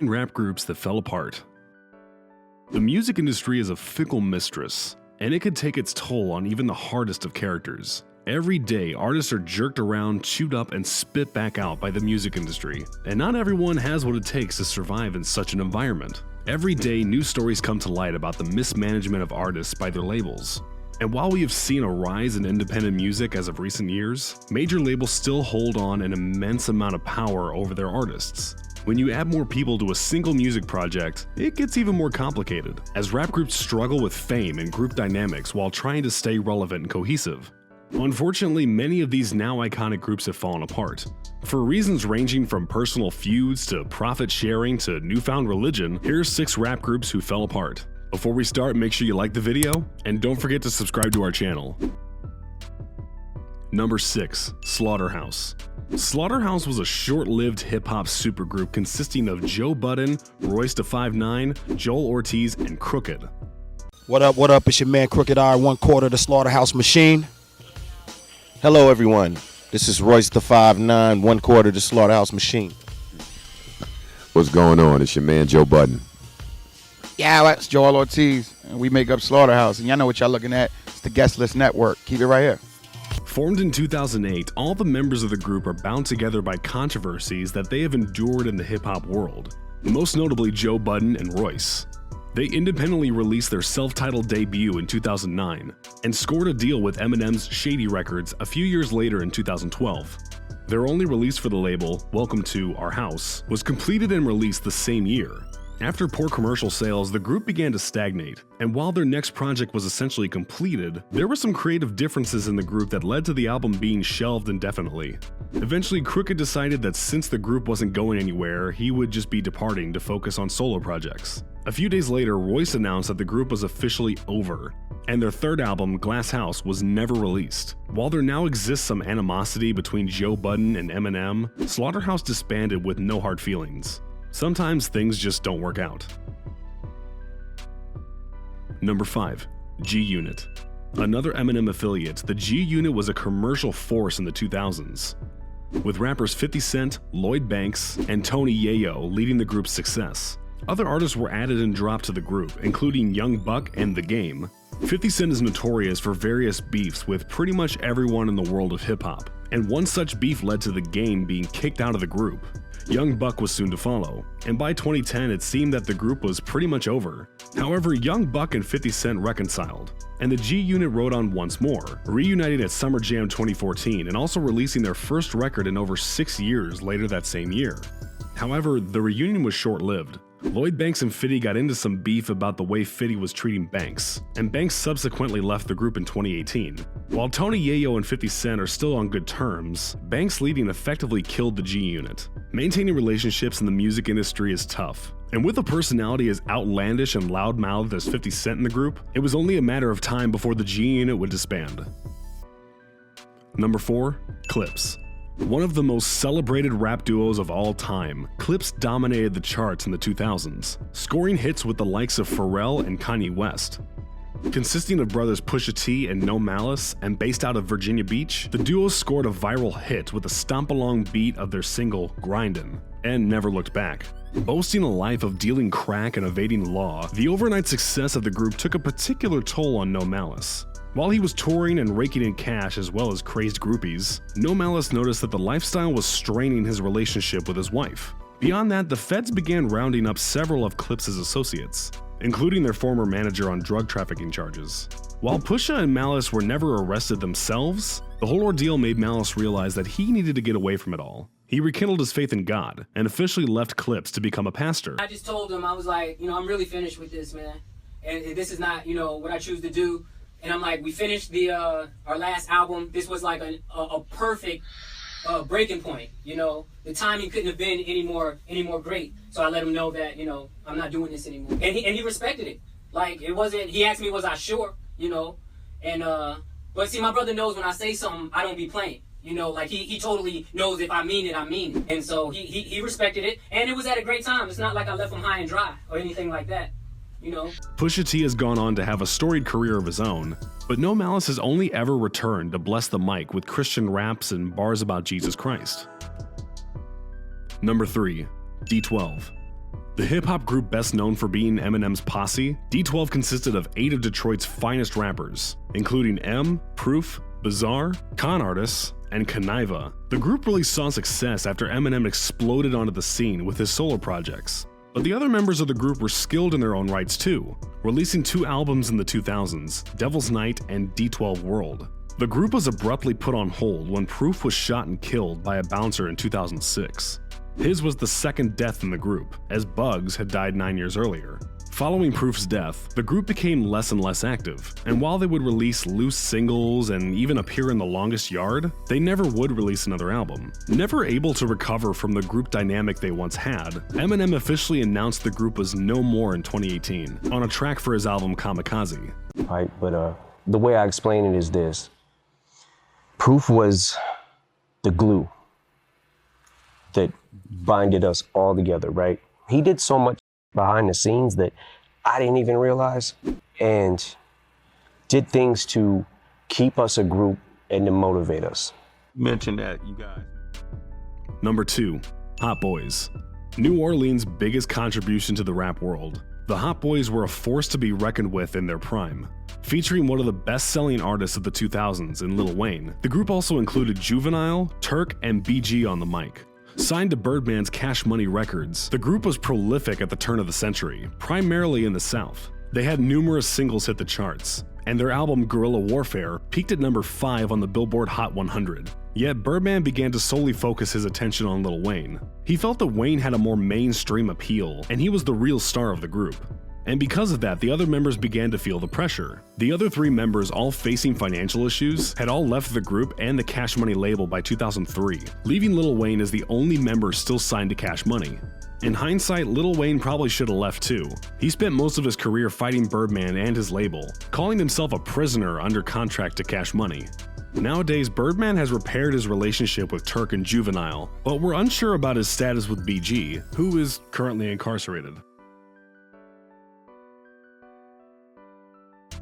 rap groups that fell apart. The music industry is a fickle mistress, and it could take its toll on even the hardest of characters. Every day, artists are jerked around, chewed up, and spit back out by the music industry, and not everyone has what it takes to survive in such an environment. Every day, new stories come to light about the mismanagement of artists by their labels. And while we have seen a rise in independent music as of recent years, major labels still hold on an immense amount of power over their artists. When you add more people to a single music project, it gets even more complicated, as rap groups struggle with fame and group dynamics while trying to stay relevant and cohesive. Unfortunately, many of these now iconic groups have fallen apart. For reasons ranging from personal feuds to profit sharing to newfound religion, here's 6 rap groups who fell apart. Before we start, make sure you like the video, and don't forget to subscribe to our channel. Number 6. Slaughterhouse. Slaughterhouse was a short-lived hip-hop supergroup consisting of Joe Budden, Royce da 5'9", Joel Ortiz, and Crooked. What up, it's your man Crooked R, 1/4 the Slaughterhouse Machine. Hello everyone, this is Royce da 5'9", 1/4 the Slaughterhouse Machine. What's going on? It's your man Joe Budden. Yeah, that's Joel Ortiz, and we make up Slaughterhouse, and y'all know what y'all looking at. It's the Guest List Network. Keep it right here. Formed in 2008, all the members of the group are bound together by controversies that they have endured in the hip-hop world, most notably Joe Budden and Royce. They independently released their self-titled debut in 2009 and scored a deal with Eminem's Shady Records a few years later in 2012. Their only release for the label, Welcome to Our House, was completed and released the same year. After poor commercial sales, the group began to stagnate, and while their next project was essentially completed, there were some creative differences in the group that led to the album being shelved indefinitely. Eventually, Crooked decided that since the group wasn't going anywhere, he would just be departing to focus on solo projects. A few days later, Royce announced that the group was officially over, and their third album, Glass House, was never released. While there now exists some animosity between Joe Budden and Eminem, Slaughterhouse disbanded with no hard feelings. Sometimes things just don't work out. Number 5. GUnit. Another Eminem affiliate, the GUnit was a commercial force in the 2000s, with rappers 50 Cent, Lloyd Banks, and Tony Yayo leading the group's success. Other artists were added and dropped to the group, including Young Buck and The Game. 50 Cent is notorious for various beefs with pretty much everyone in the world of hip-hop, and one such beef led to The Game being kicked out of the group. Young Buck was soon to follow, and by 2010 it seemed that the group was pretty much over. However, Young Buck and 50 Cent reconciled, and the GUnit rode on once more, reuniting at Summer Jam 2014 and also releasing their first record in over 6 years later that same year. However, the reunion was short-lived. Lloyd Banks and Fitty got into some beef about the way Fitty was treating Banks, and Banks subsequently left the group in 2018. While Tony Yayo and 50 Cent are still on good terms, Banks leaving effectively killed the GUnit. Maintaining relationships in the music industry is tough, and with a personality as outlandish and loudmouthed as 50 Cent in the group, it was only a matter of time before the GUnit would disband. Number 4. Clipse. One of the most celebrated rap duos of all time, Clipse dominated the charts in the 2000s, scoring hits with the likes of Pharrell and Kanye West. Consisting of brothers Pusha T and No Malice, and based out of Virginia Beach, the duo scored a viral hit with a stomp-along beat of their single, Grindin', and never looked back. Boasting a life of dealing crack and evading law, the overnight success of the group took a particular toll on No Malice. While he was touring and raking in cash as well as crazed groupies, No Malice noticed that the lifestyle was straining his relationship with his wife. Beyond that, the feds began rounding up several of Clipse's associates, including their former manager on drug trafficking charges. While Pusha and Malice were never arrested themselves, the whole ordeal made Malice realize that he needed to get away from it all. He rekindled his faith in God and officially left Clipse to become a pastor. I just told him, I was like, I'm really finished with this, man. And this is not, what I choose to do. And I'm like, we finished our last album. This was like a perfect breaking point. The timing couldn't have been any more great. So I let him know that I'm not doing this anymore. And he respected it. Like it wasn't. He asked me, was I sure? And but see, my brother knows when I say something, I don't be playing. Like he totally knows if I mean it, I mean it. And so he respected it, and it was at a great time. It's not like I left him high and dry or anything like that. Pusha T has gone on to have a storied career of his own, but No Malice has only ever returned to bless the mic with Christian raps and bars about Jesus Christ. Number 3. D12. The hip-hop group best known for being Eminem's posse, D12 consisted of 8 of Detroit's finest rappers, including M, Proof, Bizarre, Con Artists, and Kaniva. The group really saw success after Eminem exploded onto the scene with his solo projects. But the other members of the group were skilled in their own rights too, releasing 2 albums in the 2000s, Devil's Night and D12 World. The group was abruptly put on hold when Proof was shot and killed by a bouncer in 2006. His was the second death in the group, as Bugs had died 9 years earlier. Following Proof's death, the group became less and less active, and while they would release loose singles and even appear in The Longest Yard, they never would release another album. Never able to recover from the group dynamic they once had, Eminem officially announced the group was no more in 2018, on a track for his album Kamikaze. Right, but the way I explain it is this. Proof was the glue that binded us all together, right? He did so much behind the scenes that I didn't even realize, and did things to keep us a group and to motivate us. Mention that, you guys. Number 2, Hot Boys. New Orleans' biggest contribution to the rap world. The Hot Boys were a force to be reckoned with in their prime. Featuring one of the best-selling artists of the 2000s in Lil Wayne, the group also included Juvenile, Turk, and BG on the mic. Signed to Birdman's Cash Money Records, the group was prolific at the turn of the century, primarily in the South. They had numerous singles hit the charts, and their album Guerrilla Warfare peaked at number 5 on the Billboard Hot 100. Yet Birdman began to solely focus his attention on Lil Wayne. He felt that Wayne had a more mainstream appeal, and he was the real star of the group. And because of that, the other members began to feel the pressure. The other 3 members, all facing financial issues, had all left the group and the Cash Money label by 2003, leaving Lil Wayne as the only member still signed to Cash Money. In hindsight, Lil Wayne probably should have left too. He spent most of his career fighting Birdman and his label, calling himself a prisoner under contract to Cash Money. Nowadays, Birdman has repaired his relationship with Turk and Juvenile, but we're unsure about his status with BG, who is currently incarcerated.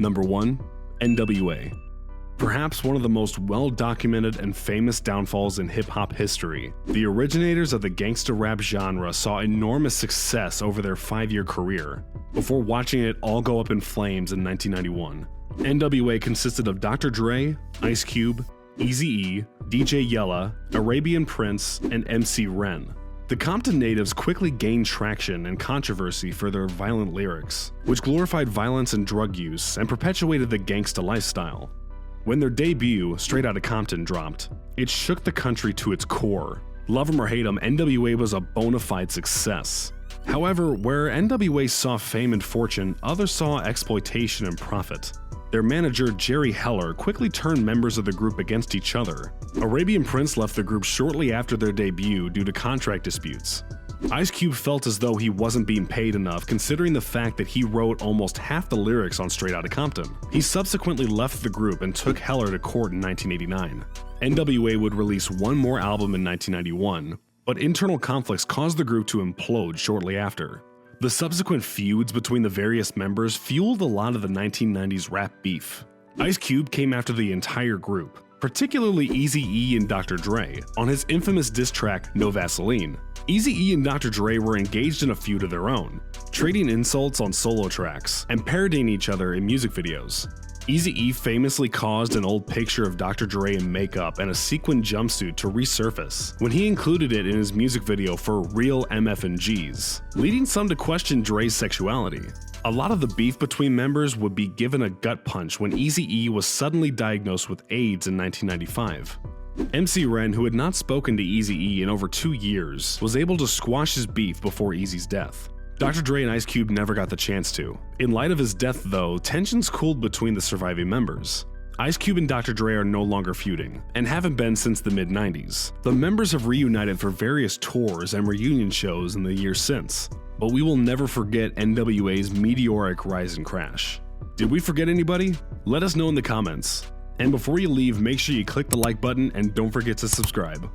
Number 1, NWA. Perhaps one of the most well-documented and famous downfalls in hip-hop history, the originators of the gangsta rap genre saw enormous success over their 5-year career, before watching it all go up in flames in 1991. NWA consisted of Dr. Dre, Ice Cube, Eazy-E, DJ Yella, Arabian Prince, and MC Ren. The Compton natives quickly gained traction and controversy for their violent lyrics, which glorified violence and drug use and perpetuated the gangsta lifestyle. When their debut, Straight Outta Compton, dropped, it shook the country to its core. Love 'em or hate 'em, NWA was a bona fide success. However, where NWA saw fame and fortune, others saw exploitation and profit. Their manager, Jerry Heller, quickly turned members of the group against each other. Arabian Prince left the group shortly after their debut due to contract disputes. Ice Cube felt as though he wasn't being paid enough, considering the fact that he wrote almost half the lyrics on Straight Outta Compton. He subsequently left the group and took Heller to court in 1989. NWA would release one more album in 1991, but internal conflicts caused the group to implode shortly after. The subsequent feuds between the various members fueled a lot of the 1990s rap beef. Ice Cube came after the entire group, particularly Eazy-E and Dr. Dre, on his infamous diss track No Vaseline. Eazy-E and Dr. Dre were engaged in a feud of their own, trading insults on solo tracks and parodying each other in music videos. Eazy-E famously caused an old picture of Dr. Dre in makeup and a sequin jumpsuit to resurface when he included it in his music video for Real MF&Gs, leading some to question Dre's sexuality. A lot of the beef between members would be given a gut punch when Eazy-E was suddenly diagnosed with AIDS in 1995. MC Ren, who had not spoken to Eazy-E in over 2 years, was able to squash his beef before Eazy's death. Dr. Dre and Ice Cube never got the chance to. In light of his death though, tensions cooled between the surviving members. Ice Cube and Dr. Dre are no longer feuding, and haven't been since the mid-90s. The members have reunited for various tours and reunion shows in the years since, but we will never forget NWA's meteoric rise and crash. Did we forget anybody? Let us know in the comments. And before you leave, make sure you click the like button and don't forget to subscribe.